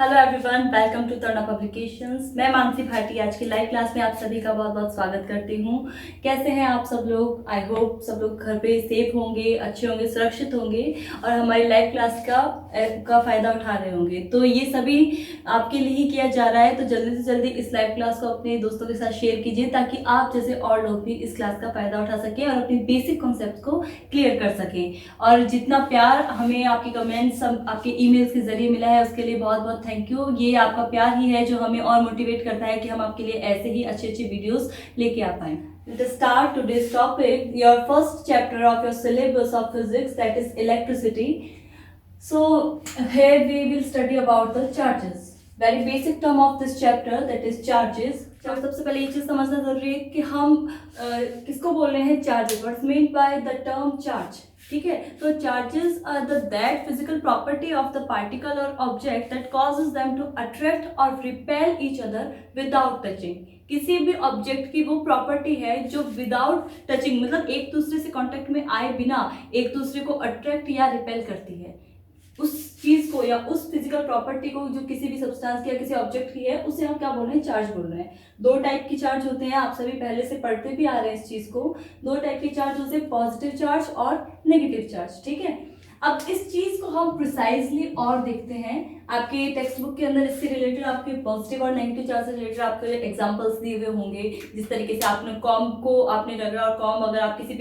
Hello everyone, welcome to Taruna publications. मैं मानसी भाटी आज की लाइव क्लास में आप सभी का बहुत बहुत स्वागत करती हूँ। कैसे हैं आप सब लोग? आई होप सब लोग घर पे सेफ होंगे, अच्छे होंगे, सुरक्षित होंगे और हमारी लाइव क्लास का फ़ायदा उठा रहे होंगे। तो ये सभी आपके लिए ही किया जा रहा है, तो जल्दी से जल्दी इस लाइव क्लास को अपने दोस्तों के साथ शेयर कीजिए ताकि आप जैसे और लोग भी इस क्लास का फ़ायदा उठा सकें और अपने बेसिक कॉन्सेप्ट को क्लियर कर सकें। और जितना प्यार हमें आपके कमेंट्स, आपके ईमेल्स के जरिए मिला है उसके लिए बहुत बहुत थैंक यू। ये आपका प्यार ही है जो हमें और मोटिवेट करता है कि हम आपके लिए ऐसे ही अच्छी अच्छी वीडियोस लेके आ पाए। Let us start today's topic, your first chapter of your syllabus of physics, that is electricity. So here we will study about the charges. Very basic term of this chapter, that is charges. सबसे पहले ये चीज समझना जरूरी है कि हम किसको बोल रहे हैं charges. What's mean by the term charge? ठीक है, तो charges are the that physical property of the particle और object that causes them to attract और repel each other without touching. किसी भी ऑब्जेक्ट की वो प्रॉपर्टी है जो विदाउट टचिंग, मतलब एक दूसरे से कांटेक्ट में आए बिना एक दूसरे को अट्रैक्ट या रिपेल करती है। उस चीज को या उस फिजिकल प्रॉपर्टी को जो किसी भी सब्सटेंस की या किसी ऑब्जेक्ट की है, उसे हम क्या बोल रहे हैं? चार्ज बोल रहे हैं। दो टाइप की चार्ज होते हैं, आप सभी पहले से पढ़ते भी आ रहे हैं इस चीज को। दो टाइप के चार्ज होते हैं, पॉजिटिव चार्ज और नेगेटिव चार्ज। ठीक है, अब इस चीज को हम प्रिसाइजली और देखते हैं। आपके टेक्स्ट बुक के अंदर इससे रिलेटेड आपके पॉजिटिव और नेगेटिव चार्ज से रिलेटेड आपके एग्जांपल्स दिए हुए होंगे। जिस तरीके से आपने कॉम को आपने रगड़ा और कॉम अगर आप किसी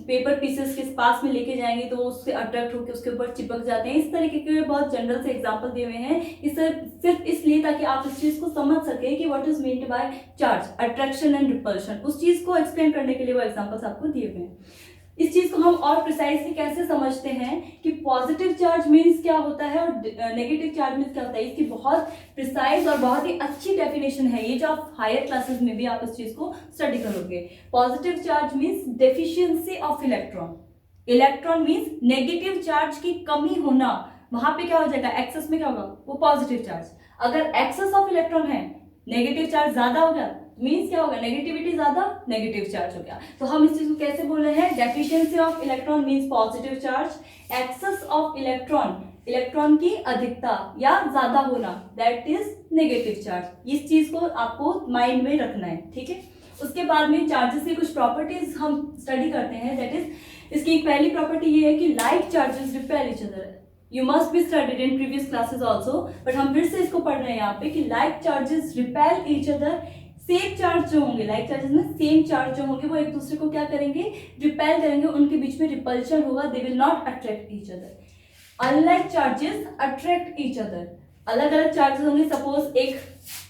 पेपर पीसेस के पास में लेके जाएंगे तो उससे अट्रैक्ट होकर उसके ऊपर चिपक जाते हैं। इस तरीके के बहुत जनरल से एग्जांपल दिए हुए हैं, इसे सिर्फ इसलिए ताकि आप इस चीज को समझ सके कि what is meant by charge, attraction and repulsion. उस चीज को एक्सप्लेन करने के लिए वो एग्जांपल्स आपको दिए हुए हैं। इस चीज को हम और प्रिसाइजली कैसे समझते हैं कि पॉजिटिव चार्ज मीन्स क्या होता है और नेगेटिव चार्ज मीन्स क्या होता है। इसकी बहुत प्रिसाइज और बहुत ही अच्छी डेफिनेशन है ये, जो आप हायर क्लासेस में भी आप इस चीज को स्टडी करोगे। Positive charge means deficiency of electron. Electron means negative charge की कमी होना। वहां पे क्या हो जाएगा? एक्सेस में क्या होगा? वो पॉजिटिव चार्ज। अगर एक्सेस ऑफ इलेक्ट्रॉन है, नेगेटिव चार्ज ज्यादा हो गया, मीन्स क्या होगा? नेगेटिविटी ज्यादा, नेगेटिव चार्ज हो गया। तो हम इस चीज को कैसे बोल रहे हैं? Deficiency of electron means positive charge, excess of electron, electron की अधिकता या ज्यादा होना, दैट इज नेगेटिव चार्ज। इस चीज को आपको माइंड में रखना है। ठीक है, उसके बाद में चार्जेस की कुछ प्रॉपर्टीज हम स्टडी करते हैं। दैट इज, इसकी एक पहली प्रॉपर्टी ये है कि like charges repel each other. You must be studied in previous classes also, but हम फिर से इसको पढ़ रहे हैं यहाँ पे कि like charges repel each other. Same charge जो होंगे, लाइक चार्जेस में सेम चार्ज जो होंगे वो एक दूसरे को क्या करेंगे? रिपेल करेंगे, उनके बीच में रिपल्शन होगा। They will not attract each other. Unlike charges attract each other. अलग अलग चार्जेस होंगे, सपोज एक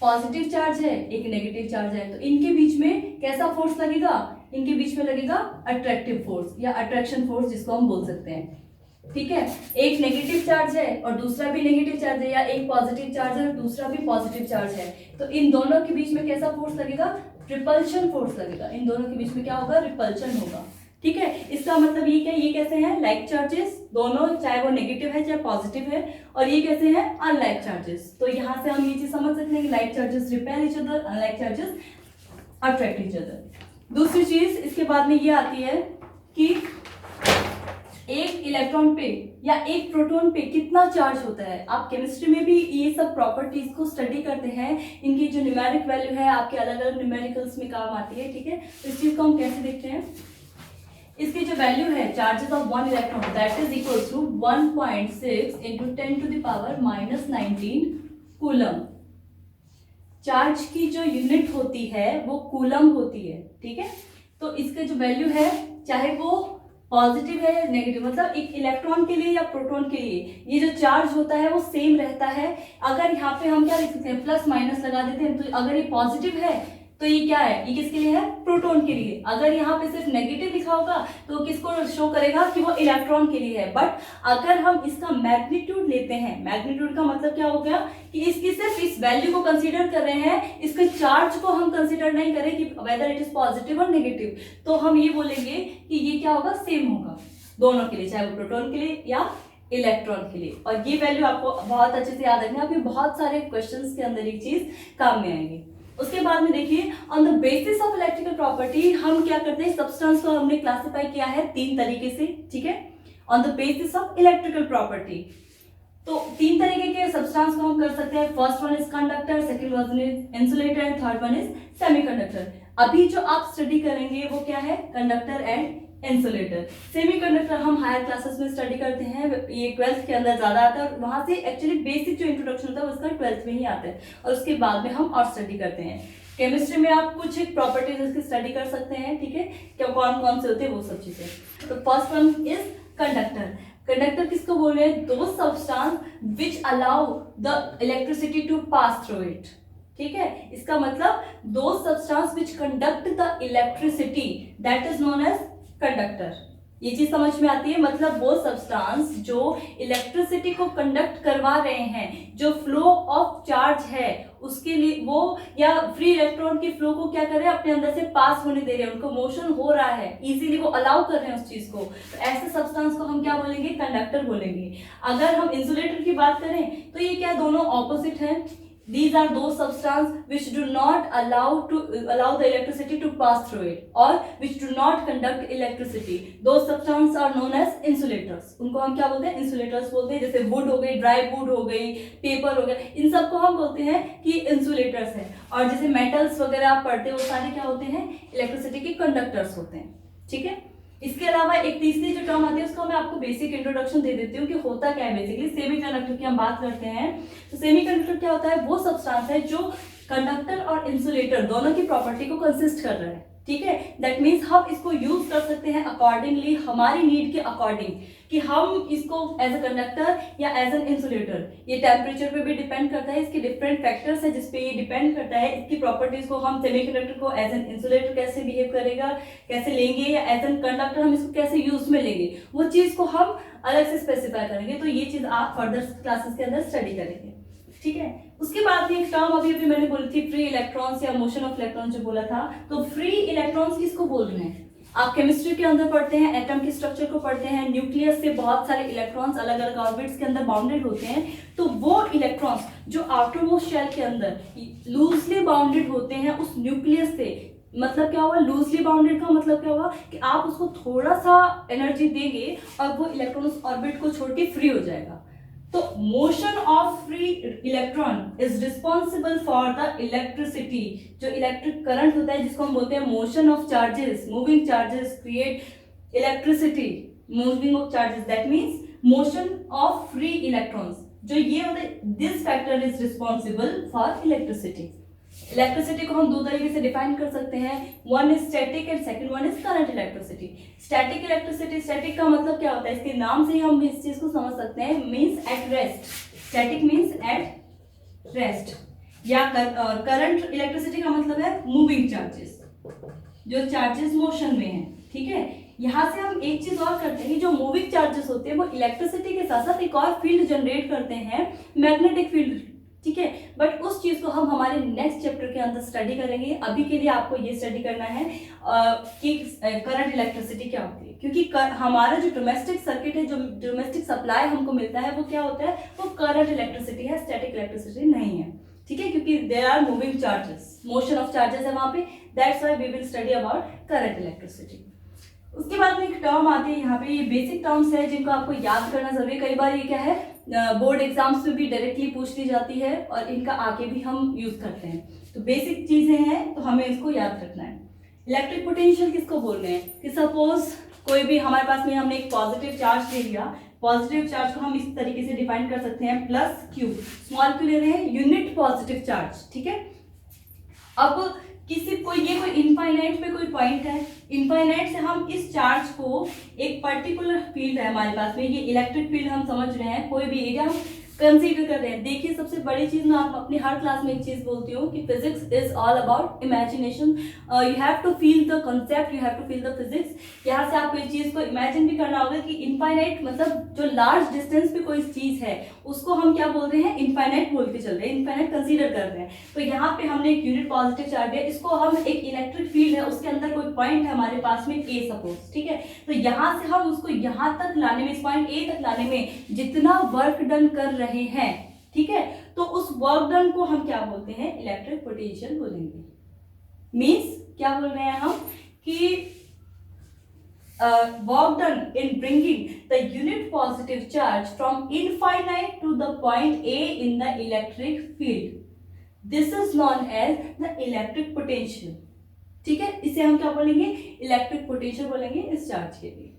पॉजिटिव चार्ज है, एक नेगेटिव चार्ज है, तो इनके बीच में कैसा फोर्स लगेगा? इनके बीच में लगेगा अट्रैक्टिव फोर्स या अट्रैक्शन फोर्स, जिसको हम बोल सकते हैं। ठीक है, एक नेगेटिव चार्ज है और दूसरा भी नेगेटिव चार्ज है, या एक पॉजिटिव चार्ज है और दूसरा भी पॉजिटिव चार्ज है, तो इन दोनों के बीच में कैसा फोर्स लगेगा? रिपल्शन फोर्स लगेगा। इन दोनों के बीच में क्या होगा? रिपल्शन होगा। ठीक है, इसका मतलब ये क्या? ये कैसे हैं? लाइक चार्जेस, दोनों चाहे वो नेगेटिव है चाहे पॉजिटिव है। और ये कैसे हैं? Unlike charges. तो यहाँ से हम ये चीज समझ सकते हैं कि like charges repel each other, unlike charges attract each other. दूसरी चीज इसके बाद में ये आती है कि एक इलेक्ट्रॉन पे या एक प्रोटॉन पे कितना चार्ज होता है। आप केमिस्ट्री में भी ये सब प्रॉपर्टीज को स्टडी करते हैं। इनकी जो न्यूमेरिक वैल्यू है आपके अलग अलग न्यूमेरिकल्स में काम आती है। ठीक है, तो इस चीज को हम कैसे देखते हैं? इसकी जो वैल्यू है charges of one electron, that is equal to 1.6 into 10 to the power -19 coulomb. Charge की जो यूनिट होती है वो कूलम होती है। ठीक है, तो इसका जो वैल्यू है, चाहे वो पॉजिटिव है या नेगेटिव, मतलब एक इलेक्ट्रॉन के लिए या प्रोटॉन के लिए ये जो चार्ज होता है वो सेम रहता है। अगर यहाँ पे हम क्या लिख सकते हैं? प्लस माइनस लगा देते हैं, तो अगर ये पॉजिटिव है तो ये क्या है? ये किसके लिए है? प्रोटॉन के लिए। अगर यहाँ पे सिर्फ नेगेटिव लिखा होगा तो किसको शो करेगा? कि वो इलेक्ट्रॉन के लिए है। बट अगर हम इसका मैग्नीट्यूड लेते हैं, मैग्नीट्यूड का मतलब क्या हो गया? कि इसकी सिर्फ इस वैल्यू को कंसीडर कर रहे हैं, इसके चार्ज को हम कंसीडर नहीं करें कि वेदर इट इज पॉजिटिव और नेगेटिव, तो हम ये बोलेंगे कि ये क्या होगा? सेम होगा दोनों के लिए, चाहे वो प्रोटॉन के लिए या इलेक्ट्रॉन के लिए। और ये वैल्यू आपको बहुत अच्छे से याद रखना है, आपके बहुत सारे क्वेश्चंस के अंदर एक चीज काम में आएंगी। उसके बाद में देखिए, on the basis of electrical property हम क्या करते हैं? सब्सटेंस को हमने क्लासिफाई किया है 3 तरीके से। ठीक है, on the basis of electrical property. तो 3 तरीके के सब्सटेंस को हम कर सकते हैं। First one is conductor, second one is insulator and third one is semiconductor. अभी जो आप स्टडी करेंगे वो क्या है, कंडक्टर एंड इंसुलेटर। सेमीकंडक्टर हम हायर क्लासेस में स्टडी करते हैं, ये 12th के अंदर ज्यादा आता है और वहां से एक्चुअली बेसिक जो इंट्रोडक्शन होता है उसका 12th में ही आता है और उसके बाद में हम और स्टडी करते हैं। केमिस्ट्री में आप कुछ प्रॉपर्टीज इसकी स्टडी कर सकते हैं, ठीक है, क्या कौन कौन से होते हैं वो सब चीजें। तो first one is conductor. Conductor किसको बोल रहे हैं, those substance which allow the electricity to pass through it, ठीक है। इसका मतलब those substance which conduct the electricity that is known as conductor. ये चीज समझ में आती है, मतलब वो सब्सटेंस जो इलेक्ट्रिसिटी को कंडक्ट करवा रहे हैं, जो फ्लो ऑफ चार्ज है उसके लिए वो, या फ्री इलेक्ट्रॉन की फ्लो को क्या कर रहे हैं, अपने अंदर से पास होने दे रहे हैं, उनको मोशन हो रहा है, इजीली वो अलाउ कर रहे हैं उस चीज को, तो ऐसे सब्सटेंस को हम क्या बोलेंगे, कंडक्टर बोलेंगे। अगर हम इंसुलेटर की बात करें तो ये क्या दोनों ऑपोजिट है। These are those substances which do not allow the electricity to pass through it or which do not conduct electricity. Those substances are known as insulators. उनको हम क्या बोलते हैं, insulators बोलते हैं। जैसे wood हो गई, dry wood हो गई, paper हो गया, इन सबको हम बोलते हैं कि insulators हैं। और जैसे metals वगैरह आप पढ़ते हो वो सारे क्या होते हैं, इलेक्ट्रिसिटी के कंडक्टर्स होते हैं, ठीक है। इसके अलावा एक तीसरी जो टर्म आती है उसको मैं आपको बेसिक इंट्रोडक्शन दे देती हूँ कि होता क्या है। बेसिकली सेमीकंडक्टर की हम बात करते हैं तो सेमीकंडक्टर क्या होता है, वो सब्सटेंस है जो कंडक्टर और इंसुलेटर दोनों की प्रॉपर्टी को कंसिस्ट कर रहा है, ठीक है। दैट मीन्स हम इसको यूज कर सकते हैं अकॉर्डिंगली, हमारी नीड के अकॉर्डिंग, कि हम इसको एज अ कंडक्टर या एज एन इंसुलेटर। ये टेम्परेचर पे भी डिपेंड करता है, इसके डिफरेंट फैक्टर्स है जिसपे ये डिपेंड करता है। इसकी प्रॉपर्टीज को हम सेमीकंडक्टर को एज एन इंसुलेटर कैसे बिहेव करेगा, कैसे लेंगे, या एज एन कंडक्टर हम इसको कैसे यूज में लेंगे, वो चीज को हम अलग से स्पेसिफाई करेंगे। तो ये चीज आप फर्दर क्लासेस के अंदर स्टडी करेंगे, ठीक है। उसके बाद में एक टर्म अभी अभी मैंने बोली थी, फ्री इलेक्ट्रॉन्स या मोशन ऑफ इलेक्ट्रॉन जो बोला था। तो फ्री इलेक्ट्रॉन्स किसको बोल रहे हैं, आप केमिस्ट्री के अंदर पढ़ते हैं, एटम के स्ट्रक्चर को पढ़ते हैं, न्यूक्लियस से बहुत सारे इलेक्ट्रॉन्स अलग अलग ऑर्बिट्स के अंदर बाउंडेड होते हैं। तो वो इलेक्ट्रॉन्स जो आउटरमोस्ट शेल के अंदर लूजली बाउंडेड होते हैं उस न्यूक्लियस से, मतलब क्या हुआ, लूजली बाउंडेड का मतलब क्या हुआ कि आप उसको थोड़ा सा एनर्जी देंगे और वो इलेक्ट्रॉन उस ऑर्बिट को छोड़ के फ्री हो जाएगा। तो motion of free electron is responsible for the electricity. जो इलेक्ट्रिक करंट होता है जिसको हम बोलते हैं motion of charges, moving charges create electricity, moving of charges, that means motion of free electrons. जो ये होता है, this factor is responsible for electricity. Electricity को हम दो तरीके से डिफाइन कर सकते हैं, one is static and second one is current electricity. Static electricity, static का मतलब क्या होता है, इसके नाम से ही हम इस चीज को समझ सकते हैं, means at rest. Static means at rest. या करंट इलेक्ट्रिसिटी का मतलब है मूविंग चार्जेस, जो चार्जेस मोशन में है, ठीक है। यहाँ से हम एक चीज और करते हैं, जो मूविंग चार्जेस होते हैं वो इलेक्ट्रिसिटी के साथ साथ एक और फील्ड जनरेट करते हैं, मैग्नेटिक फील्ड, ठीक है। बट उस चीज को हम हमारे नेक्स्ट चैप्टर के अंदर स्टडी करेंगे। अभी के लिए आपको ये स्टडी करना है कि करंट इलेक्ट्रिसिटी क्या होती है, क्योंकि हमारा जो डोमेस्टिक सर्किट है, जो डोमेस्टिक सप्लाई हमको मिलता है वो क्या होता है, वो करंट इलेक्ट्रिसिटी है, स्टैटिक इलेक्ट्रिसिटी नहीं है, ठीक है, क्योंकि there are moving charges, motion of charges है वहां पे, that's why we will study about current electricity. उसके बाद में एक टर्म आती है यहाँ पे, ये बेसिक टर्म्स है जिनको आपको याद करना जरूरी है। कई बार ये क्या है, बोर्ड एग्जाम्स में भी डायरेक्टली पूछ ली जाती है और इनका आगे भी हम यूज करते हैं। तो बेसिक चीजें हैं तो हमें इसको याद रखना है। इलेक्ट्रिक पोटेंशियल किसको बोल रहे हैं, कि सपोज कोई भी हमारे पास में हमने एक पॉजिटिव चार्ज ले लिया, पॉजिटिव चार्ज को हम इस तरीके से डिफाइन कर सकते हैं, प्लस क्यू, स्मॉल क्यू ले रहे हैं, यूनिट पॉजिटिव चार्ज, ठीक है। अब किसी कोई ये कोई इनफाइनाइट पे कोई पॉइंट है, इनफाइनाइट से हम इस चार्ज को, एक पर्टिकुलर फील्ड है हमारे पास में, ये इलेक्ट्रिक फील्ड हम समझ रहे हैं, कोई भी एरिया हम कंसीडर कर रहे हैं। देखिए सबसे बड़ी चीज मैं आप अपनी हर क्लास में एक चीज बोलती हूँ कि physics is all about imagination. You have to feel the concept, you have to feel the physics. यहाँ से आपको इस चीज को इमेजिन भी करना होगा कि इनफाइनाइट मतलब जो लार्ज डिस्टेंस पे कोई चीज है उसको हम क्या बोल रहे हैं, इनफाइनाइट बोल के चल रहे हैं, इनफाइनाइट कंसीडर कर रहे हैं। तो यहाँ पे हमने एक यूनिट पॉजिटिव चार्ज है, इसको हम एक इलेक्ट्रिक फील्ड है, उसके अंदर कोई पॉइंट है हमारे पास में ए सपोज, ठीक है। तो यहाँ से हम उसको यहाँ तक लाने में, इस पॉइंट ए तक लाने में जितना वर्क डन कर रहे हैं, ठीक है, तो उस वर्क डन को हम क्या बोलते हैं, इलेक्ट्रिक पोटेंशियल बोलेंगे। मींस क्या बोल रहे हैं हम कि work done in bringing the unit positive charge from infinite to the point A in the electric field. This is known as the electric potential. ठीक है, इसे हम क्या बोलेंगे, इलेक्ट्रिक पोटेंशियल बोलेंगे इस चार्ज के लिए।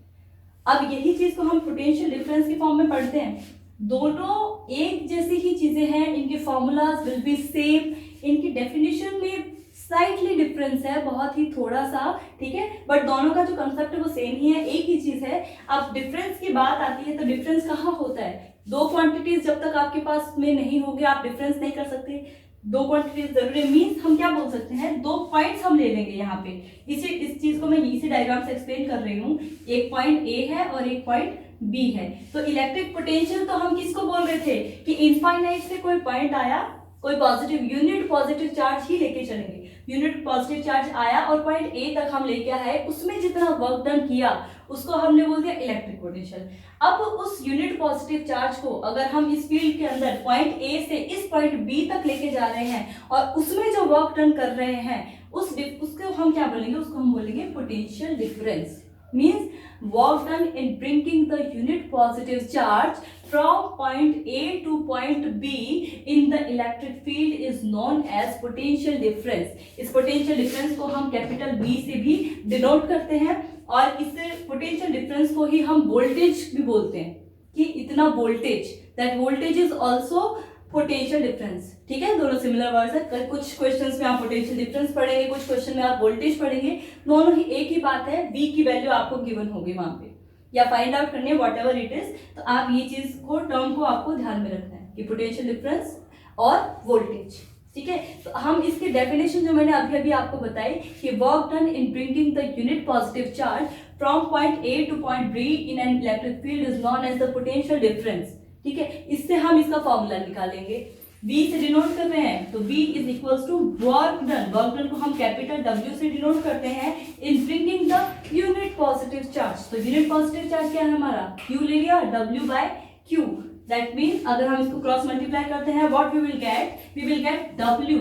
अब यही चीज को हम पोटेंशियल डिफरेंस के फॉर्म में पढ़ते हैं। दोनों एक जैसी ही चीजें हैं, इनके फॉर्मूलाज विल बी सेम, इनकी डेफिनेशन में स्लाइटली डिफरेंस है, बहुत ही थोड़ा सा, ठीक है, बट दोनों का जो कंसेप्ट है वो सेम ही है, एक ही चीज है। अब डिफरेंस की बात आती है तो डिफरेंस कहाँ होता है, दो क्वांटिटीज जब तक आपके पास में नहीं होगी आप डिफरेंस नहीं कर सकते। दो क्वांटिटीज जरूरी मीन्स हम क्या बोल सकते हैं, दो पॉइंट्स हम ले लेंगे यहाँ पे। इस चीज को मैं इसी डायग्राम से एक्सप्लेन कर रही हूँ। एक पॉइंट ए है और एक पॉइंट बी है। तो इलेक्ट्रिक पोटेंशियल तो हम किसको बोल रहे थे कि इनफाइनाइट से कोई पॉइंट आया, कोई पॉजिटिव यूनिट पॉजिटिव चार्ज ही लेके चलेंगे। यूनिट पॉजिटिव चार्ज आया और पॉइंट ए तक हम लेके आए, उसमें जितना वर्क डन किया उसको हमने बोल दिया इलेक्ट्रिक पोटेंशियल। अब उस यूनिट पॉजिटिव चार्ज को अगर हम इस फील्ड के अंदर पॉइंट ए से इस पॉइंट बी तक लेके जा रहे हैं और उसमें जो वर्क डन कर रहे हैं उसको हम क्या बोलेंगे, उसको हम बोलेंगे potential difference. means work done in bringing the unit positive charge from point A to point B in the electric field is known as potential difference। इस potential difference को हम कैपिटल B से भी डिनोट करते हैं और इस potential difference को ही हम वोल्टेज भी बोलते हैं कि इतना voltage, that voltage is also potential difference. ठीक है, दोनों सिमिलर वर्ड्स है। कुछ क्वेश्चंस में आप पोटेंशियल डिफरेंस पढ़ेंगे, कुछ क्वेश्चन में आप वोल्टेज पढ़ेंगे, दोनों ही एक ही बात है। V की वैल्यू आपको गिवन होगी वहां पे, या फाइंड आउट करनी है वॉट एवर इट इज। तो आप ये चीज को टर्म को आपको ध्यान में रखना है कि पोटेंशियल डिफरेंस और वोल्टेज। ठीक है, तो हम इसकी डेफिनेशन जो मैंने अभी अभी आपको बताई कि work done in bringing the unit positive charge from point A to point B in an electric field is known as the potential difference. ठीक है, इससे हम इसका फॉर्मूला निकालेंगे। V से डिनोट कर रहे हैं तो V is equals to work done. Work done को हम कैपिटल W से डिनोट करते हैं in bringing the unit positive charge. तो यूनिट पॉजिटिव चार्ज क्या है हमारा, Q ले लिया, W by Q। That means अगर हम इसको क्रॉस मल्टीप्लाई करते हैं what we will get W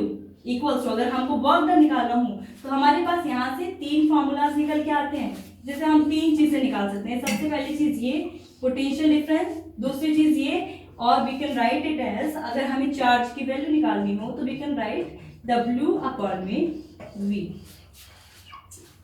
equals to, अगर हमको वर्क डन निकालना हो तो हमारे पास यहाँ से तीन फॉर्मूलाज निकल के आते हैं, जैसे हम तीन चीजें निकाल सकते हैं। सबसे पहली चीज ये पोटेंशियल डिफरेंस, दूसरी चीज ये, और we can write it as, अगर हमें चार्ज की वैल्यू निकालनी हो तो we can write W upon में V।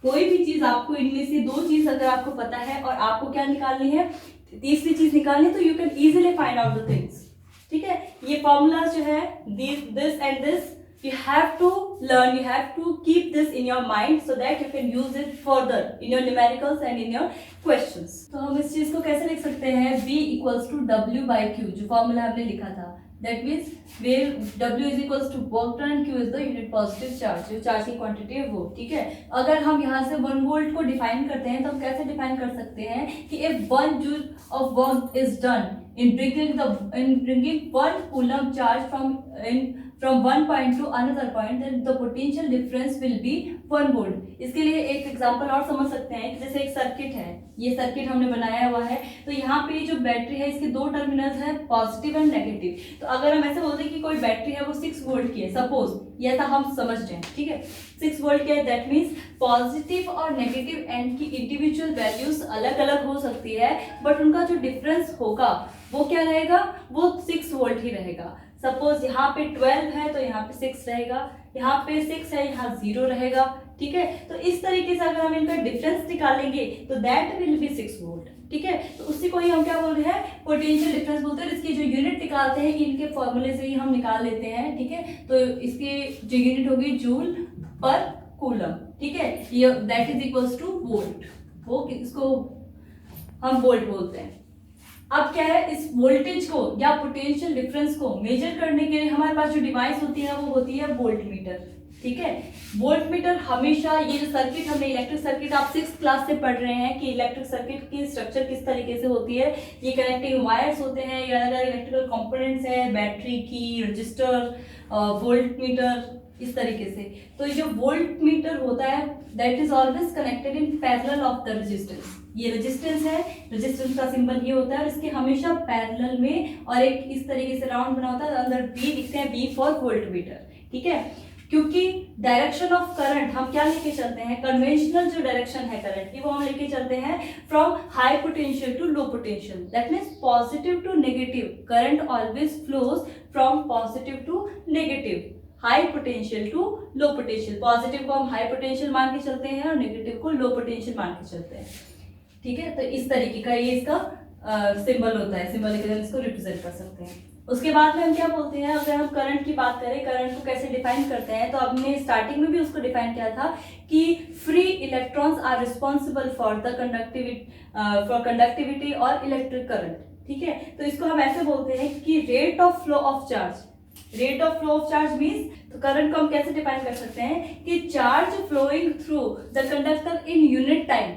कोई भी चीज आपको इनमें से दो चीज अगर आपको पता है और आपको क्या निकालनी है, तीसरी चीज निकालनी है, तो you can easily find out the things. ठीक है, ये फॉर्मूलाज जो है this and this you have to learn, you have to keep this in your mind so that you can use it further in your numericals and in your questions। तो हम इस चीज को कैसे लिख सकते हैं, V equals to W by Q, जो फॉर्मूला हमने लिखा था। That means where W is equals to work done, Q is the unit positive charge, जो चार्ज की क्वांटिटी है वो। ठीक है, अगर हम यहाँ से 1 वोल्ट को डिफाइन करते हैं तो हम कैसे डिफाइन कर सकते हैं कि if 1 joule of work is done in bringing 1 coulomb charge from one point to another point, then the potential difference will be 1 volt। इसके लिए एक एग्जांपल और समझ सकते हैं कि जैसे एक सर्किट है, ये सर्किट हमने बनाया हुआ है, तो यहाँ पे जो बैटरी है इसके दो टर्मिनल्स है, पॉजिटिव एंड नेगेटिव। तो अगर हम ऐसे बोलते हैं कि कोई बैटरी है वो 6 वोल्ट की है, सपोज ये ऐसा हम समझ रहे हैं। ठीक है, 6 वोल्ट की है, दैट मीन्स पॉजिटिव और नेगेटिव एंड की इंडिविजुअल वैल्यूज अलग अलग हो सकती है, बट उनका जो डिफरेंस होगा वो क्या रहेगा, वो 6 वोल्ट ही रहेगा। सपोज यहाँ पे 12 है तो यहाँ पे 6 रहेगा, यहाँ पे 6 है यहाँ 0 रहेगा। ठीक है, तो इस तरीके से अगर हम इनका डिफरेंस निकालेंगे तो दैट विल बी 6 वोल्ट। ठीक है, तो उसी को ही हम क्या बोल रहे हैं, पोटेंशियल डिफरेंस बोलते हैं। इसकी जो यूनिट निकालते हैं इनके फॉर्मूले से ही हम निकाल लेते हैं। ठीक है, तो इसकी जो यूनिट होगी जूल पर कूलम। ठीक है, ये that is equals two volt, वो इसको हम वोल्ट बोलते हैं। अब क्या है, इस वोल्टेज को या पोटेंशियल डिफरेंस को मेजर करने के लिए हमारे पास जो डिवाइस होती है वो होती है वोल्टमीटर। ठीक है, वोल्टमीटर हमेशा, ये जो सर्किट हमने इलेक्ट्रिक सर्किट आप 6th क्लास से पढ़ रहे हैं कि इलेक्ट्रिक सर्किट की स्ट्रक्चर किस तरीके से होती है। ये कनेक्टिंग वायर्स होते हैं, ये अलग अलग इलेक्ट्रिकल कंपोनेंट्स है, बैटरी की, रजिस्टर, वोल्टमीटर, इस तरीके से। तो जो वोल्टमीटर होता है that is always connected in parallel of the resistance. ये रेजिस्टेंस है, रेजिस्टेंस का सिंबल ये होता है और इसके हमेशा पैरेलल में और एक इस तरीके से राउंड बना होता है, अंदर V लिखते हैं, V फॉर वोल्टमीटर। ठीक है, क्योंकि डायरेक्शन ऑफ करंट हम क्या लेके चलते हैं, कन्वेंशनल जो डायरेक्शन है करंट की वो हम लेके चलते हैं from high potential to low potential, that means positive to negative. Current always flows from positive to negative, high potential to low potential. Positive को हम हाई पोटेंशियल मान के चलते हैं और नेगेटिव को लो पोटेंशियल मान के चलते हैं, ठीक है। तो इस तरीके का ये इसका सिंबल होता है, सिंबलिकली हम इसको रिप्रेजेंट कर सकते हैं। उसके बाद में हम क्या बोलते हैं, अगर हम करंट की बात करें, करंट को कैसे डिफाइन करते हैं, तो हमने स्टार्टिंग में भी उसको डिफाइन किया था कि free electrons are responsible for the conductivity और इलेक्ट्रिक करंट, ठीक है। तो इसको हम ऐसे बोलते हैं कि rate of flow of charge, rate of flow of charge means, तो करंट को हम कैसे डिफाइन कर सकते हैं कि charge flowing through the conductor in unit time,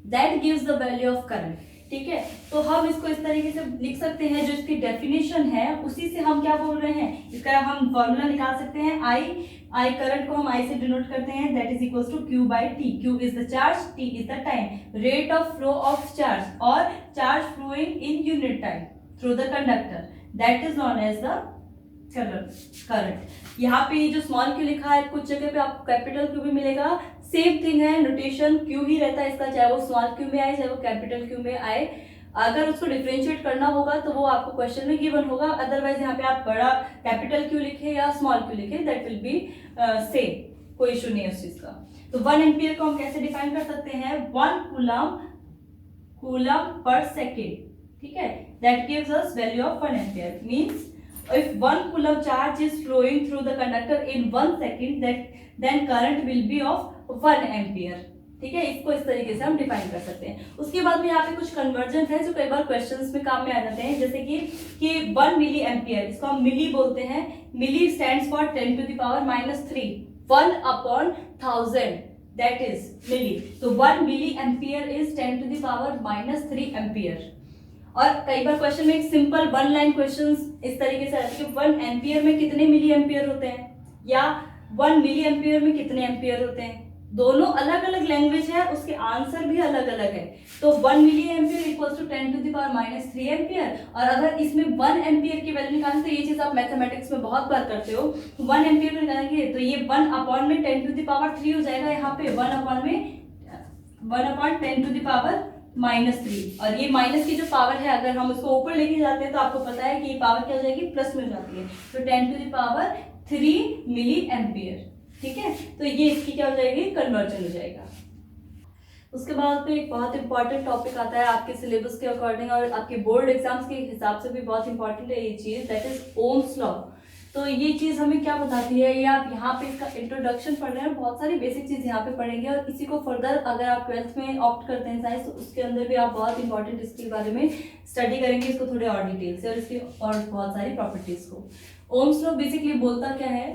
that gives the value of current, ठीक है। तो हम इसको इस तरीके से लिख सकते हैं, जो इसकी डेफिनेशन है उसी से हम क्या बोल रहे हैं, इसका हम फॉर्मूला निकाल सकते हैं। आई करंट को हम आई से डिनोट करते हैं, that is equals to q by t. Q is the charge, t is the time, rate of flow of charge और charge flowing in unit time through the conductor, that is known as the current. यहाँ पे जो small Q लिखा है, कुछ जगह पे आपको कैपिटल क्यू भी मिलेगा, सेम थिंग है, नोटेशन क्यू ही रहता है इसका, चाहे वो स्मॉल क्यू में आए चाहे वो कैपिटल क्यू में आए। अगर उसको डिफरेंशिएट करना होगा तो वो आपको क्वेश्चन में गिवन होगा, अदरवाइज यहाँ पे आप बड़ा कैपिटल क्यू लिखे या स्मॉल क्यू लिखे, दैट विल बी सेम, कोई इशू नहीं है उस चीज का। तो 1 एम्पियर को हम कैसे डिफाइन कर सकते हैं, 1 कूलम पर सेकेंड, ठीक है, that gives us value of 1 ampere. Means if 1 coulomb charge is flowing through the conductor in 1 second, then current will be of 1 ampere, ठीक है। इसको इस तरीके से हम डिफाइन कर सकते हैं। उसके बाद में यहाँ पे कुछ कन्वर्जन है जो कई बार क्वेश्चंस में काम में आ जाते हैं, जैसे कि 1 मिली एम्पियर, इसको हम मिली बोलते हैं, milli stands for 10 to the power -3, 1 upon 1000, that is milli. तो 1 milli ampere is 10 to the power -3 ampere. और कई बार क्वेश्चन में एक सिंपल 1 लाइन क्वेश्चंस इस तरीके से आते हैं कि 1 एम्पियर में कितने मिली एम्पियर होते हैं, या 1 मिली एम्पियर में कितने एम्पियर होते हैं। दोनों अलग अलग लैंग्वेज है, उसके आंसर भी अलग अलग है। तो 1 milli ampere equals to 10 to the power -3 ampere. और अगर इसमें 1 एम्पियर की वैल्यू निकालें, तो ये चीज आप मैथमेटिक्स में बहुत बार करते हो, 1 एम्पियर में निकालेंगे तो ये 1 अपॉन में 10 to the power 3 हो जाएगा, यहाँ पे 1 अपॉन 10 to the power -3। और ये माइनस की जो पावर है, अगर हम उसको ऊपर लेके जाते हैं तो आपको पता है कि ये पावर क्या हो जाएगी, प्लस में हो जाती है। तो 10 to the power 3 milli ampere, ठीक है। तो ये इसकी क्या हो जाएगी, कन्वर्जन हो जाएगा। उसके बाद में एक बहुत इंपॉर्टेंट टॉपिक आता है आपके सिलेबस के अकॉर्डिंग और आपके बोर्ड एग्जाम्स के हिसाब से भी बहुत इंपॉर्टेंट है ये चीज, दैट इज ओम्स लॉ। तो ये चीज हमें क्या बताती है, ये आप यहाँ पे इसका इंट्रोडक्शन पढ़ रहे हैं, बहुत सारी बेसिक चीज यहाँ पे पढ़ेंगे। और इसी को फर्दर अगर आप 12th में ऑप्ट करते हैं साइंस, तो उसके अंदर भी आप बहुत इंपॉर्टेंट इसके बारे में स्टडी करेंगे, इसको थोड़े और डिटेल से, और इसकी और बहुत सारी प्रॉपर्टीज को। ओम्स लॉ बेसिकली बोलता क्या है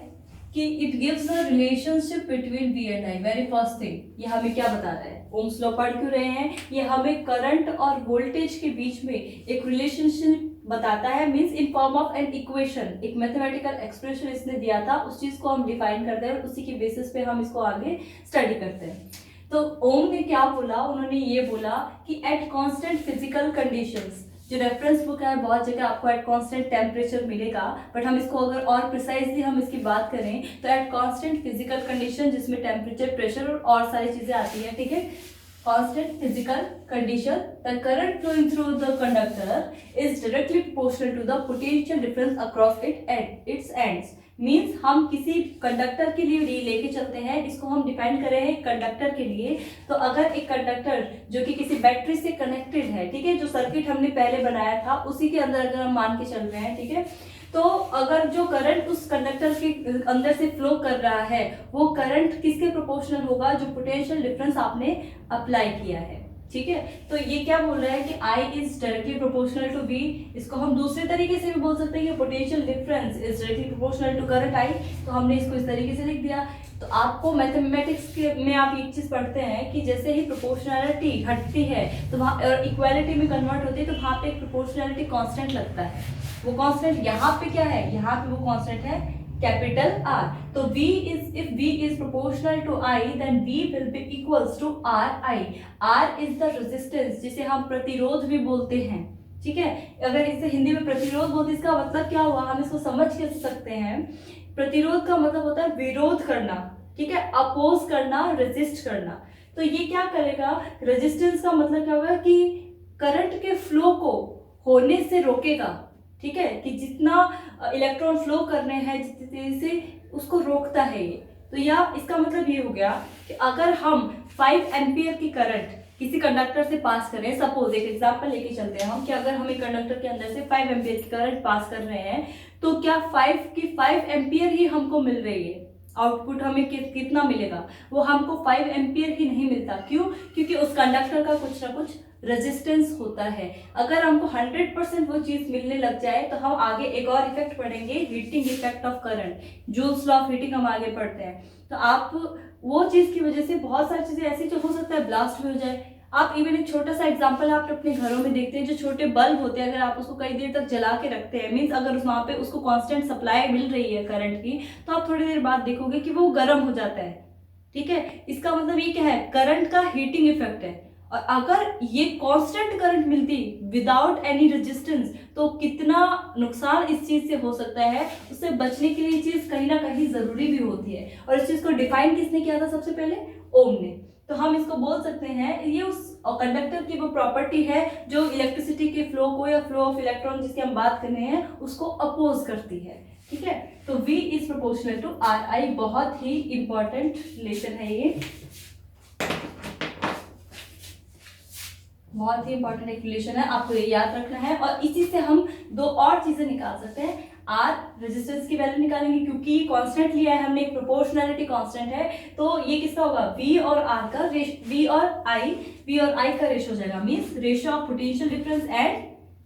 कि it gives the relationship between V and I. Very first thing ये हमें क्या बता रहा है, ओम्स लॉ पढ़ क्यों रहे हैं, ये हमें करंट और वोल्टेज के बीच में एक रिलेशनशिप बताता है, means in form of an equation, एक मैथमेटिकल एक्सप्रेशन इसने दिया था, उस चीज को हम डिफाइन करते हैं और उसी के बेसिस पे हम इसको आगे स्टडी करते हैं। तो ओम ने क्या बोला, उन्होंने ये बोला कि एट कांस्टेंट फिजिकल कंडीशंस, जो रेफरेंस बुक है बहुत जगह आपको एट कांस्टेंट टेम्परेचर मिलेगा, बट हम इसको अगर और प्रिसाइजली हम इसकी बात करें तो एट कांस्टेंट फिजिकल कंडीशन, जिसमें टेम्परेचर, प्रेशर और सारी चीजें आती है, ठीक है। Constant physical condition, the current flowing through the conductor is directly proportional to the potential difference across its ends. Means हम किसी कंडक्टर के लिए लेके चलते हैं, इसको हम डिफाइन कर रहे हैं कंडक्टर के लिए। तो अगर एक कंडक्टर जो कि किसी बैटरी से कनेक्टेड है, ठीक है, जो सर्किट हमने पहले बनाया था उसी के अंदर अगर हम मान के चल रहे हैं, ठीक है, तो अगर जो करंट उस कंडक्टर के अंदर से फ्लो कर रहा है, वो करंट किसके प्रोपोर्शनल होगा, जो पोटेंशियल डिफरेंस आपने अप्लाई किया है, ठीक है। तो ये क्या बोल रहा है कि I is directly proportional to V। इसको हम दूसरे तरीके से भी बोल सकते हैं कि potential difference is directly proportional to current I। तो हमने इसको इस तरीके से लिख दिया। तो आपको मैथमेटिक्स के में आप एक चीज पढ़ते हैं कि जैसे ही प्रोपोर्शनैलिटी घटती है तो वहाँ और इक्वालिटी में कन्वर्ट होती है, तो वहाँ पे एक प्रोपोर्शनैलिटी कांस्टेंट लगता है। वो कांस्टेंट यहाँ पे क्या है, यहाँ पे वो कांस्टेंट है कैपिटल R। तो if V is proportional to I, then V will be equals to RI। R is the resistance, जिसे हम प्रतिरोध भी बोलते हैं, ठीक है। अगर इसे हिंदी में प्रतिरोध बोलते इसका मतलब क्या हुआ, हम इसको समझ कैसे सकते हैं। प्रतिरोध का मतलब होता है विरोध करना, ठीक है, अपोज करना, रेजिस्ट करना। तो ये क्या करेगा, रेजिस्टेंस का मतलब क्या होगा कि करंट के फ्लो को होने से रोकेगा, ठीक है, कि जितना इलेक्ट्रॉन फ्लो करने हैं जितनी तेजी से उसको रोकता है ये। तो या इसका मतलब ये हो गया कि अगर हम 5 एम्पियर की करंट किसी कंडक्टर से पास कर रहे हैं, सपोज एक एग्जांपल लेके चलते हैं हम कि अगर हम एक कंडक्टर के अंदर से 5 एम्पियर की करंट पास कर रहे हैं, तो क्या 5 एम्पियर ही हमको मिल रही है, आउटपुट हमें कितना मिलेगा, वो हमको 5 एम्पियर ही नहीं मिलता। क्यों? क्योंकि उस कंडक्टर का कुछ ना कुछ रेजिस्टेंस होता है। अगर हमको 100% वो चीज मिलने लग जाए तो हम आगे एक और इफेक्ट पढ़ेंगे, heating effect of current, joules law of heating हम आगे पढ़ते हैं। तो आप वो चीज की वजह से बहुत सारी चीजें ऐसी जो हो सकता है ब्लास्ट भी हो जाए। आप इवन एक छोटा सा एग्जांपल आप अपने घरों में देखते हैं, जो छोटे बल्ब होते हैं, अगर आप उसको कई देर तक जला के रखते हैं, मीन्स अगर वहां पे उसको कांस्टेंट सप्लाई मिल रही है करंट की, तो आप थोड़ी देर बाद देखोगे कि वो गर्म हो जाता है, ठीक है। इसका मतलब ये क्या है, करंट का हीटिंग इफेक्ट है। और अगर ये कांस्टेंट करंट मिलती विदाउट एनी रेजिस्टेंस, तो कितना नुकसान इस चीज से हो सकता है, उससे बचने के लिए चीज कहीं ना कहीं जरूरी भी होती है। और इस चीज को डिफाइन किसने किया था सबसे पहले, ओम ने। तो हम इसको बोल सकते हैं ये उस कंडक्टर की वो प्रॉपर्टी है जो इलेक्ट्रिसिटी के फ्लो को या फ्लो ऑफ इलेक्ट्रॉन जिसकी हम बात कर रहे हैं उसको अपोज करती है, ठीक है। तो V is proportional to RI, बहुत ही इंपॉर्टेंट रिलेशन है ये, बहुत ही इंपॉर्टेंट एक रिलेशन है, आपको ये याद रखना है। और इसी से हम दो और चीजें निकाल सकते हैं। R रेजिस्टेंस की वैल्यू निकालेंगे क्योंकि कांस्टेंट लिया है हमने, एक प्रोपोर्शनैलिटी कांस्टेंट है, तो ये किसका होगा, V और R का, V और I का रेशो हो जाएगा, means ratio of potential difference and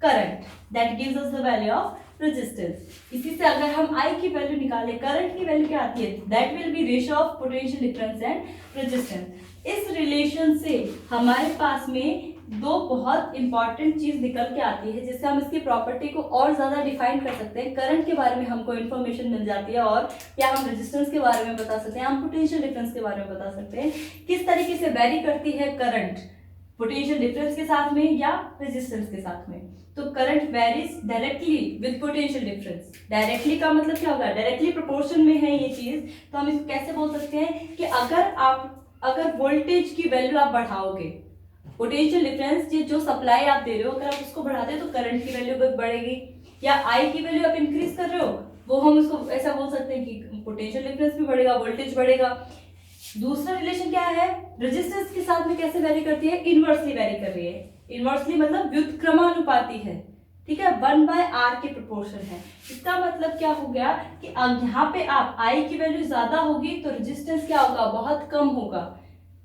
current, that gives us the value of resistance. इसी से अगर हम I की वैल्यू निकालें, करंट की वैल्यू क्या आती है, that will be ratio of potential difference and resistance. इस रिलेशन से हमारे पास में दो बहुत इंपॉर्टेंट चीज निकल के आती है जिससे हम इसकी प्रॉपर्टी को और ज्यादा डिफाइन कर सकते हैं। करंट के बारे में हमको इन्फॉर्मेशन मिल जाती है, और क्या हम रेजिस्टेंस के बारे में बता सकते हैं, हम पोटेंशियल डिफरेंस के बारे में बता सकते हैं, किस तरीके से वेरी करती है करंट पोटेंशियल डिफरेंस के साथ में या रेजिस्टेंस के साथ में। तो current varies directly with potential difference. Directly का मतलब क्या होगा, डायरेक्टली प्रोपोर्शन में है ये चीज, तो हम इसको कैसे बोल सकते हैं कि अगर वोल्टेज की वैल्यू आप बढ़ाओगे, पोटेंशियल डिफरेंस जो सप्लाई आप दे रहे हो, अगर आप उसको बढ़ाते हो तो करंट की वैल्यू बढ़ेगी, या आई की वैल्यू आप इंक्रीज कर रहे हो, वो हम उसको ऐसा बोल सकते हैं कि पोटेंशियल डिफरेंस भी बढ़ेगा, वोल्टेज बढ़ेगा। दूसरा रिलेशन क्या है, रेजिस्टेंस के साथ में कैसे वेरी करती है, इनवर्सली वेरी कर रही है। इनवर्सली मतलब व्युत्क्रमानुपाती है, ठीक है, 1/r के प्रोपोर्शन है। इसका मतलब क्या हो गया कि यहाँ पे आप I की वैल्यू ज्यादा होगी तो रेजिस्टेंस क्या होगा, बहुत कम होगा।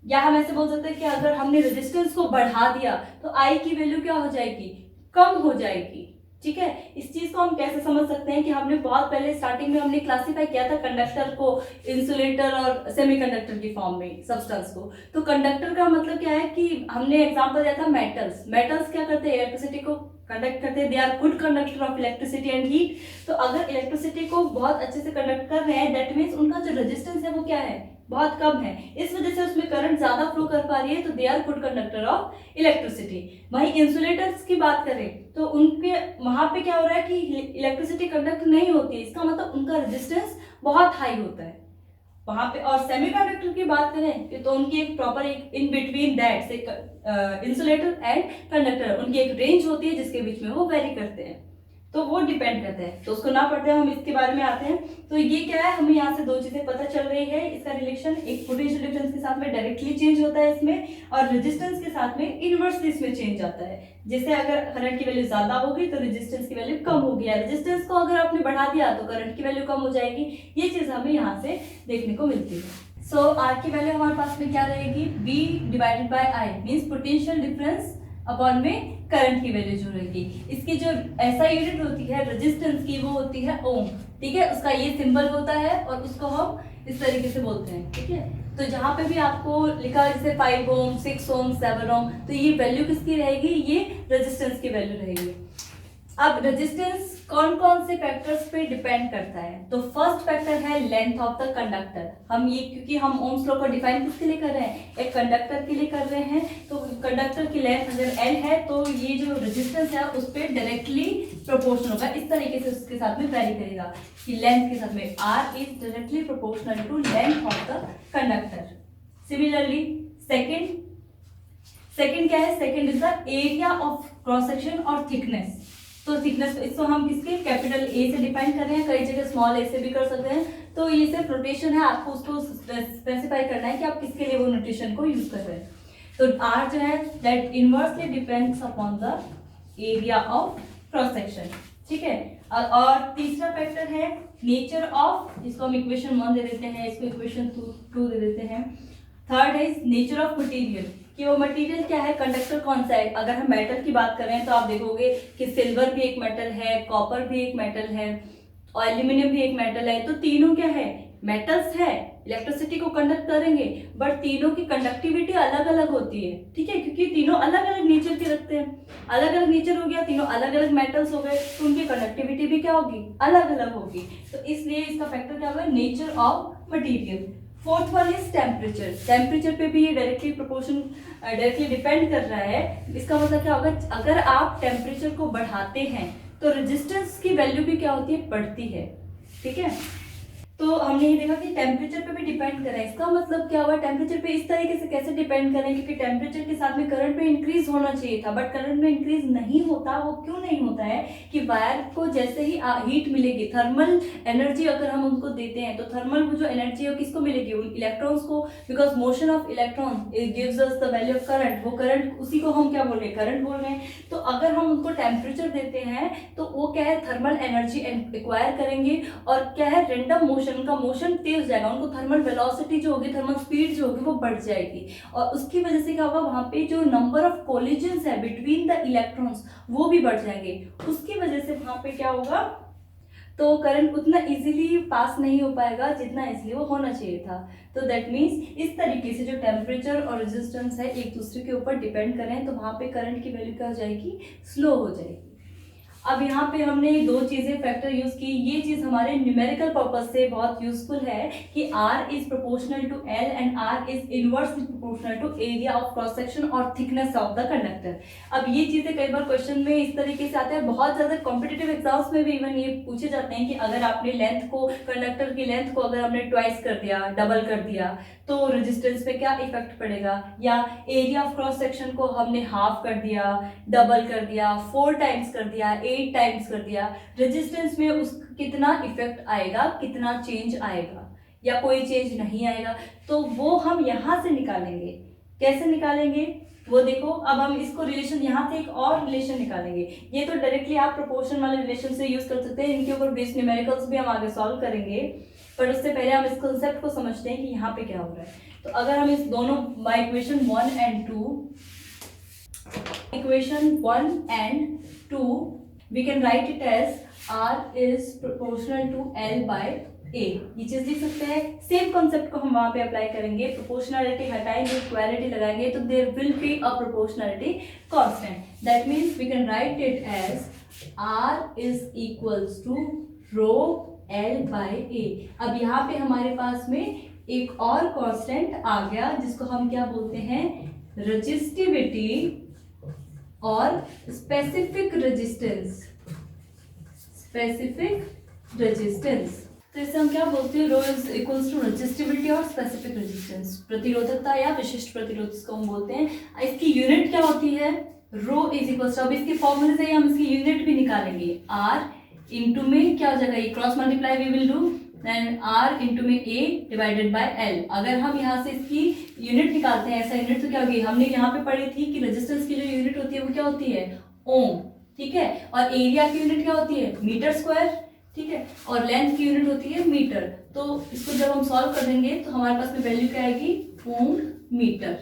या हम ऐसे बोल सकते हैं कि अगर हमने रेजिस्टेंस को बढ़ा दिया तो I की वैल्यू क्या हो जाएगी, कम हो जाएगी, ठीक है। इस चीज को हम कैसे समझ सकते हैं कि हमने बहुत पहले स्टार्टिंग में हमने क्लासिफाई किया था कंडक्टर को इंसुलेटर और सेमीकंडक्टर की फॉर्म में सब्सटेंस को। तो कंडक्टर का मतलब क्या है कि हमने एग्जांपल दिया था मेटल्स क्या करते हैं, इलेक्ट्रिसिटी को कंडक्ट करते हैं, they are good conductor of electricity and heat. तो अगर इलेक्ट्रिसिटी को बहुत अच्छे से कंडक्ट कर रहे हैं, दैट मीन्स उनका जो रेजिस्टेंस है वो क्या है, बहुत कम है, इस वजह से उसमें करंट ज्यादा फ्लो कर पा रही है, तो they are good conductor of electricity. वहीं इंसुलेटर्स की बात करें तो उनके वहां पे क्या हो रहा है कि इलेक्ट्रिसिटी कंडक्ट नहीं होती है, इसका मतलब उनका रेजिस्टेंस बहुत हाई होता है वहां पे। और सेमीकंडक्टर की बात करें तो उनकी एक प्रॉपर एक in between that insulator and conductor उनकी एक रेंज होती है जिसके बीच में वो वेरी करते हैं, तो वो डिपेंड करता है। तो उसको ना पढ़ते हैं, हम इसके बारे में आते हैं। तो ये क्या है, हमें यहाँ से दो चीजें पता चल रही है, इसका रिलेशन एक पोटेंशियल डिफरेंस के साथ में डायरेक्टली चेंज होता है इसमें, और रेजिस्टेंस के साथ में इनवर्सली इसमें चेंज आता है। जैसे अगर करंट की वैल्यू ज्यादा होगी तो रेजिस्टेंस की वैल्यू कम होगी, या रेजिस्टेंस को अगर आपने बढ़ा दिया तो करंट की वैल्यू कम हो जाएगी। ये चीज हमें यहाँ से देखने को मिलती है। सो आर की वैल्यू हमारे पास में क्या रहेगी, V/I means potential difference upon में करंट की वैल्यू जो रहेगी। इसकी जो ऐसा यूनिट होती है रेजिस्टेंस की वो होती है ओम, ठीक है, उसका ये सिंबल होता है और उसको हम इस तरीके से बोलते हैं, ठीक है। तो जहां पे भी आपको लिखा जैसे 5 ओम 6 ओम 7 ओम, तो ये वैल्यू किसकी रहेगी, ये रेजिस्टेंस की वैल्यू रहेगी। अब रेजिस्टेंस कौन कौन से फैक्टर्स पे डिपेंड करता है? तो फर्स्ट फैक्टर है लेंथ ऑफ द कंडक्टर। हम ये क्योंकि हम ओम्स लॉ को डिफाइन किसके लिए कर रहे हैं? एक कंडक्टर के लिए कर रहे हैं। तो कंडक्टर की लेंथ अगर L है तो ये जो रेजिस्टेंस है उस पर डायरेक्टली प्रोपोर्शनल होगा। इस तरीके से उसके साथ में वैरी करेगा कि लेंथ के साथ में R is directly proportional to length of the conductor. Similarly second क्या है? Second is the area of cross section और थिकनेस। तो थिकनेस इसको हम किसके कैपिटल ए से डिफाइन कर रहे हैं, कई जगह स्मॉल ए से भी कर सकते हैं। तो ये सिर्फ नोटेशन है, आपको उसको स्पेसिफाई करना है कि आप किसके लिए वो नोटेशन को यूज कर रहे हैं। तो आर जो है that inversely depends upon the area of cross section, ठीक है। और तीसरा फैक्टर है नेचर ऑफ, इसको हम इक्वेशन 1 दे देते हैं, इसको इक्वेशन 2 दे देते हैं। थर्ड है नेचर ऑफ मटेरियल, कि वो मटेरियल क्या है, कंडक्टर कौन सा है। अगर हम मेटल की बात कर रहे हैं तो आप देखोगे कि सिल्वर भी एक मेटल है, कॉपर भी एक मेटल है और एल्यूमिनियम भी एक मेटल है। तो तीनों क्या है, मेटल्स है, इलेक्ट्रिसिटी को कंडक्ट करेंगे, बट तीनों की कंडक्टिविटी अलग अलग होती है, ठीक है, क्योंकि तीनों अलग अलग नेचर के रखते हैं। अलग अलग नेचर हो गया, तीनों अलग अलग मेटल्स हो गए, तो उनकी कंडक्टिविटी भी क्या होगी, अलग अलग होगी। तो इसलिए इसका फैक्टर क्या होगा, nature of material. Fourth one is temperature. Temperature पे भी ये डायरेक्टली डिपेंड कर रहा है। इसका मतलब क्या होगा, अगर आप टेम्परेचर को बढ़ाते हैं तो रेजिस्टेंस की वैल्यू भी क्या होती है, बढ़ती है, ठीक है। तो हमने ये देखा कि टेम्परेचर पे भी डिपेंड कर रहा है। इसका मतलब क्या हुआ, टेम्परेचर पे इस तरीके से कैसे डिपेंड करें, क्योंकि टेम्परेचर के साथ में करंट में इंक्रीज होना चाहिए था, बट करंट में इंक्रीज नहीं होता। वो क्यों नहीं होता है कि वायर को जैसे ही हीट मिलेगी, थर्मल एनर्जी अगर हम उनको देते हैं तो थर्मल वो जो एनर्जी है किसको मिलेगी, उन इलेक्ट्रॉन्स को, because motion of electron gives us the value of current. वो करंट, उसी को हम क्या बोल रहे हैं, करंट बोल रहे हैं। तो अगर हम उनको टेम्परेचर देते हैं तो वो क्या है, थर्मल एनर्जी एक्वायर करेंगे और क्या है, रेंडम मोशन, उनका मोशन तेज हो जाएगा, उनको थर्मल वेलोसिटी जो होगी, थर्मल स्पीड जो होगी वो बढ़ जाएगी। और उसकी वजह से क्या होगा, वहां पे जो नंबर ऑफ कोलिजन्स है बिटवीन द इलेक्ट्रॉन्स वो भी बढ़ जाएंगे। उसकी वजह से वहां पे क्या होगा, तो करंट उतना इजीली पास नहीं हो पाएगा जितना इसलिए वो होना चाहिए था। तो दैट मीन्स इस तरीके से जो टेम्परेचर और रेजिस्टेंस है एक दूसरे के ऊपर डिपेंड करें तो वहां पे करंट की वैल्यू क्या हो जाएगी, स्लो हो जाएगी। अब यहाँ पे हमने दो चीजें फैक्टर यूज की। ये चीज हमारे न्यूमेरिकल पर्पस से बहुत यूजफुल है कि R is proportional to L and R is inversely proportional to area of cross section और थिकनेस ऑफ द कंडक्टर। अब ये चीजें कई बार क्वेश्चन में इस तरीके से आते हैं, बहुत ज्यादा कॉम्पिटेटिव एग्जाम्स में भी इवन ये पूछे जाते हैं कि अगर आपने लेंथ को, कंडक्टर की लेंथ को अगर हमने ट्वाइस कर दिया, डबल कर दिया, तो रेजिस्टेंस पे क्या इफेक्ट पड़ेगा, या एरिया ऑफ क्रॉस सेक्शन को हमने हाफ कर दिया, डबल कर दिया, 4 टाइम्स कर दिया, 8 टाइम्स कर दिया, रेजिस्टेंस में उस कितना इफेक्ट आएगा, कितना चेंज आएगा, या कोई चेंज नहीं आएगा। तो वो हम यहाँ से निकालेंगे। कैसे निकालेंगे वो देखो। अब हम इसको रिलेशन, यहाँ से एक और रिलेशन निकालेंगे। ये तो डायरेक्टली आप प्रोपोर्शन वाले रिलेशन से यूज कर सकते हैं, इनके ऊपर बेस्ड न्यूमेरिकल्स भी हम आगे सॉल्व करेंगे, पर उससे पहले हम इस कंसेप्ट को समझते हैं कि यहाँ पे क्या हो रहा है। तो अगर हम इस दोनों by equation 1 and 2 we can write it as R is proportional to L by A। ये चीज लिख सकते हैं। सेम कॉन्सेप्ट को हम वहां पे अप्लाई करेंगे, प्रोपोर्शनलिटी हटाएंगे, इक्वालिटी लगाएंगे, तो there will be a proportionality constant. That means we can write it as R is equals to rho L by A। अब यहाँ पे हमारे पास में एक और कांस्टेंट आ गया जिसको हम क्या बोलते हैं, रेजिस्टिविटी और स्पेसिफिक रेजिस्टेंस। तो इसे हम क्या बोलते हैं, रो इज इक्वल्स टू रेजिस्टिविटी और स्पेसिफिक रेजिस्टेंस। प्रतिरोधकता या विशिष्ट प्रतिरोध इसको हम बोलते हैं। इसकी यूनिट क्या होती है, रो इज इक्वल्स टू, अब इसके फॉर्मूले से हम इसकी यूनिट भी निकालेंगे। R इंटू में क्या हो जाएगा, ये cross multiply we will do, then R into में A डिवाइडेड बाय L। अगर हम यहाँ से इसकी यूनिट निकालते हैं, ऐसा यूनिट तो क्या होगी, हमने यहाँ पे पढ़ी थी कि रेजिस्टेंस की जो यूनिट होती है वो क्या होती है, ओम, ठीक है। और एरिया की यूनिट क्या होती है, मीटर स्क्वायर, ठीक है। और लेंथ की यूनिट होती है मीटर। तो इसको जब हम सॉल्व कर देंगे तो हमारे पास में वैल्यू क्या आएगी, ओम मीटर।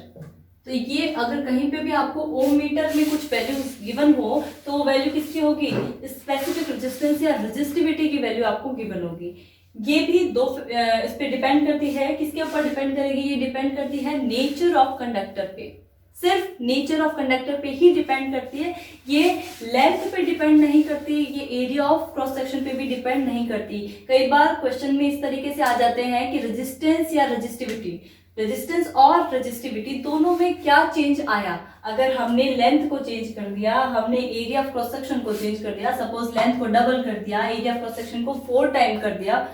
तो ये अगर कहीं पे भी आपको ओम मीटर में कुछ वैल्यू गिवन हो तो वो वैल्यू किसकी होगी, स्पेसिफिक रेजिस्टेंस या रेजिस्टिविटी की वैल्यू आपको गिवन होगी। ये भी दो इस पे डिपेंड करती है, किसके ऊपर डिपेंड करेगी, ये डिपेंड करती है नेचर ऑफ कंडक्टर पे। सिर्फ नेचर ऑफ कंडक्टर पे ही डिपेंड करती है, ये लेंथ पे डिपेंड नहीं करती, ये एरिया ऑफ क्रॉस सेक्शन पे भी डिपेंड नहीं करती। कई बार क्वेश्चन में इस तरीके से आ जाते हैं कि रेजिस्टेंस या रेजिस्टिविटी, रेजिस्टेंस और रेजिस्टिविटी दोनों में क्या चेंज आया। अगर हमने लेंथ को चेंज कर दिया, हमने एरिया ऑफ क्रॉस सेक्शन को चेंज कर दिया, सपोज लेंथ को डबल कर दिया, एरिया ऑफ क्रॉस सेक्शन को 4 टाइम कर दिया,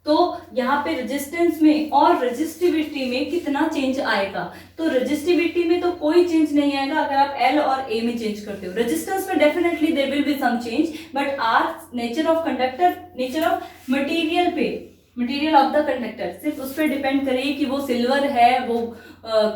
तो यहाँ पे रेजिस्टेंस में और रेजिस्टिविटी में कितना चेंज आएगा। तो रेजिस्टिविटी में तो कोई चेंज नहीं आएगा अगर आप एल और ए में चेंज करते हो। रेजिस्टेंस में definitely there will be some change, but are nature of conductor, nature of material पे, मटेरियल ऑफ द कंडक्टर सिर्फ उस पर डिपेंड करेगी कि वो सिल्वर है, वो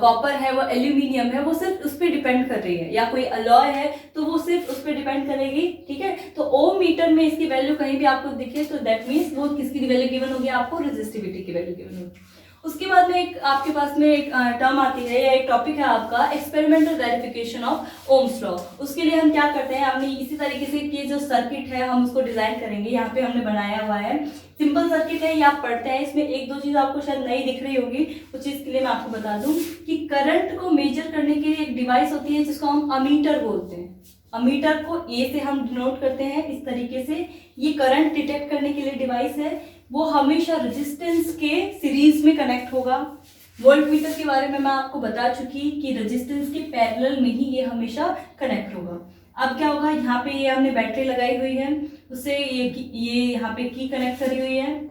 कॉपर है, वो एल्यूमिनियम है, वो सिर्फ उस पर डिपेंड कर रही है, या कोई अलॉय है तो वो सिर्फ उस पर डिपेंड करेगी। ठीक है, तो ओम मीटर में इसकी वैल्यू कहीं भी आपको दिखे तो दैट मीन्स वो किसकी वैल्यू गिवन होगी, आपको रेजिस्टिविटी की वैल्यू गिवन होगी। उसके बाद में एक आपके पास में एक टर्म आती है या एक टॉपिक है आपका experimental verification of Ohm's law. उसके लिए हम क्या करते हैं, हमने इसी तरीके से कि जो सर्किट है हम उसको डिजाइन करेंगे। यहाँ पे हमने बनाया हुआ है सिंपल सर्किट है, ये आप पढ़ते हैं, इसमें एक दो चीज आपको शायद नई दिख रही होगी, उस चीज के लिए मैं आपको बता दूं कि करंट को मेजर करने के लिए एक डिवाइस होती है जिसको हम अमीटर बोलते हैं। अमीटर को ए से हम डिनोट करते हैं इस तरीके से, ये करंट डिटेक्ट करने के लिए डिवाइस है, वो हमेशा रेजिस्टेंस के सीरीज में कनेक्ट होगा। वोल्ट मीटर के बारे में मैं आपको बता चुकी कि रेजिस्टेंस के पैरेलल में ही ये हमेशा कनेक्ट होगा। अब क्या होगा, यहाँ पे ये हमने बैटरी लगाई हुई है, उससे ये यहाँ पे की कनेक्ट करी हुई है,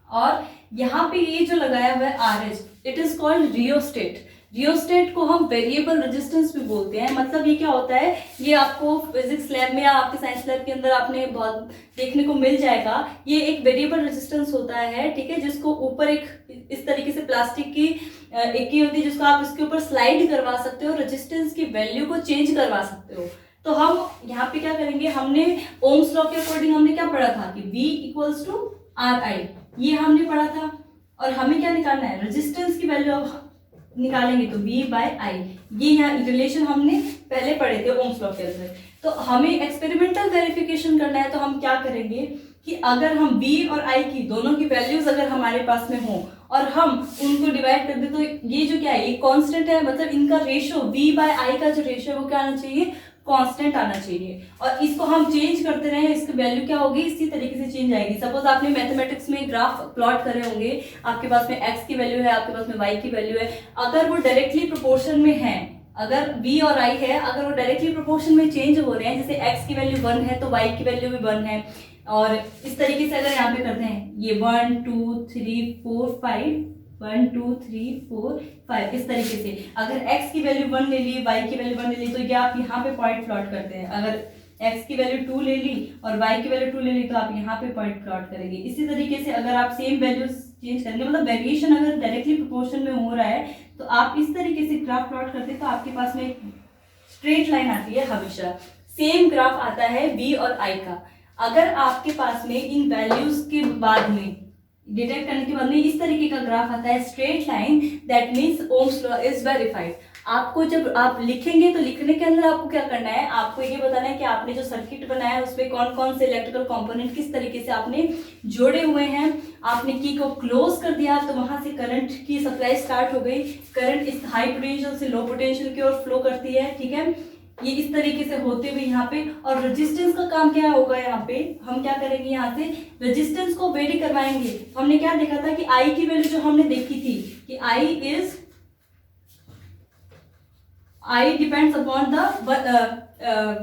और यहाँ पे ये जो लगाया हुआ है RH, it is called rheostat. Rheostat को हम वेरिएबल रेजिस्टेंस भी बोलते हैं। मतलब ये क्या होता है, ये आपको फिजिक्स लैब में या आपके साइंस लैब के अंदर आपने बहुत देखने को मिल जाएगा। ये एक वेरिएबल रेजिस्टेंस होता है, ठीक है, जिसको ऊपर एक इस तरीके से प्लास्टिक की एक ही होती है जिसको आप इसके ऊपर स्लाइड करवा सकते हो, रेजिस्टेंस की वैल्यू को चेंज करवा सकते हो। तो हम यहाँ पे क्या करेंगे, हमने ओम्स लॉ के अकॉर्डिंग हमने क्या पढ़ा था कि V इक्वल्स टू RI, ये हमने पढ़ा था, और हमें क्या निकालना है, रेजिस्टेंस की वैल्यू निकालेंगे तो V बाय I, ये यहाँ रिलेशन हमने पहले पढ़े थे ओम्स लॉ के अंदर। तो हमें एक्सपेरिमेंटल वेरिफिकेशन करना है, तो हम क्या करेंगे कि अगर हम V और I की दोनों की वैल्यूज अगर हमारे पास में हो और हम उनको डिवाइड कर दे, तो ये जो क्या है, ये कांस्टेंट है, मतलब इनका रेशियो V बाय I का जो रेशियो वो क्या आना चाहिए, कांस्टेंट आना चाहिए। और इसको हम चेंज करते रहे, इसकी वैल्यू क्या होगी, इसी तरीके से चेंज आएगी। सपोज आपने मैथमेटिक्स में ग्राफ प्लॉट करे होंगे, आपके पास में x की वैल्यू है, आपके पास में y की वैल्यू है, अगर वो डायरेक्टली प्रोपोर्शन में है, अगर v और i है, अगर वो डायरेक्टली प्रोपोर्शन में चेंज हो रहे हैं, जैसे x की वैल्यू 1 है तो y की वैल्यू भी 1 है, और इस तरीके से अगर यहाँ पे करते हैं, ये 1 2 3 4 5 1 2 3 4 5 इस तरीके से, अगर x की वैल्यू 1 ले ली, y की वैल्यू 1 ले ली, तो ये आप यहाँ पे पॉइंट प्लॉट करते हैं। अगर x की वैल्यू 2 ले ली और y की वैल्यू 2 ले ली, तो आप यहाँ पे पॉइंट प्लॉट करेंगे। इसी तरीके से अगर आप सेम वैल्यूज चेंज करेंगे, मतलब वेरिएशन अगर डायरेक्टली प्रोपोर्शन में हो रहा है, तो आप इस तरीके से ग्राफ प्लॉट करते हैं, तो आपके पास में स्ट्रेट लाइन आती है, हमेशा सेम ग्राफ आता है v और i का। अगर आपके पास में इन वैल्यूज के बाद में डिटेक्ट करने के बाद में इस तरीके का ग्राफ आता है, straight line, that means Ohm's law is verified. आपको जब आप लिखेंगे तो लिखने के अंदर आपको क्या करना है, आपको ये बताना है कि आपने जो सर्किट बनाया है उसमें कौन कौन से इलेक्ट्रिकल कंपोनेंट किस तरीके से आपने जोड़े हुए हैं। आपने की को क्लोज कर दिया तो वहां से करंट की सप्लाई स्टार्ट हो गई, करंट इस हाई पोटेंशियल से लो पोटेंशियल की ओर फ्लो करती है, ठीक है, ये इस तरीके से होते हुए यहाँ पे। और रेजिस्टेंस का काम क्या होगा, यहाँ पे हम क्या करेंगे, यहाँ से रेजिस्टेंस को वेरी करवाएंगे। हमने क्या देखा था कि I की वैल्यू जो हमने देखी थी कि I depends upon the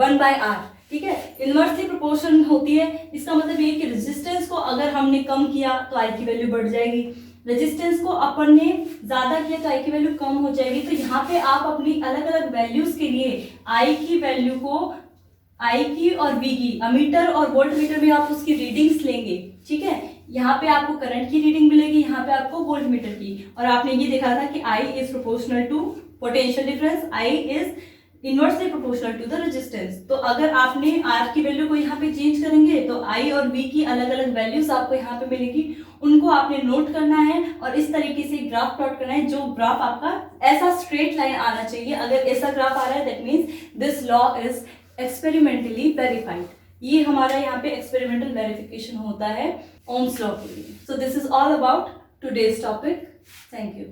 1 by R, ठीक है, इनवर्सली प्रोपोर्शन होती है। इसका मतलब ये कि रेजिस्टेंस को अगर हमने कम किया तो I की वैल्यू बढ़ जाएगी, रेजिस्टेंस को अपन ने ज्यादा किया तो I की वैल्यू कम हो जाएगी। तो यहाँ पे आप अपनी अलग अलग वैल्यूज के लिए I की वैल्यू को, I की और V की, अमीटर और वोल्ट मीटर में आप उसकी रीडिंग्स लेंगे, ठीक है। यहाँ पे आपको करंट की रीडिंग मिलेगी, यहाँ पे आपको वोल्ट मीटर की, और आपने ये देखा था कि I is proportional to potential difference, I is inversely proportional to the resistance. तो अगर आपने R की वैल्यू को यहाँ पे चेंज करेंगे तो I और V की अलग अलग वैल्यूज आपको यहाँ पे मिलेगी, उनको आपने नोट करना है और इस तरीके से ग्राफ प्लॉट करना है। जो ग्राफ आपका ऐसा स्ट्रेट लाइन आना चाहिए, अगर ऐसा ग्राफ आ रहा है that means this law is experimentally verified. ये हमारा यहाँ पे एक्सपेरिमेंटल वेरिफिकेशन होता है ओम्स लॉ के लिए। So this is all about today's topic. Thank you.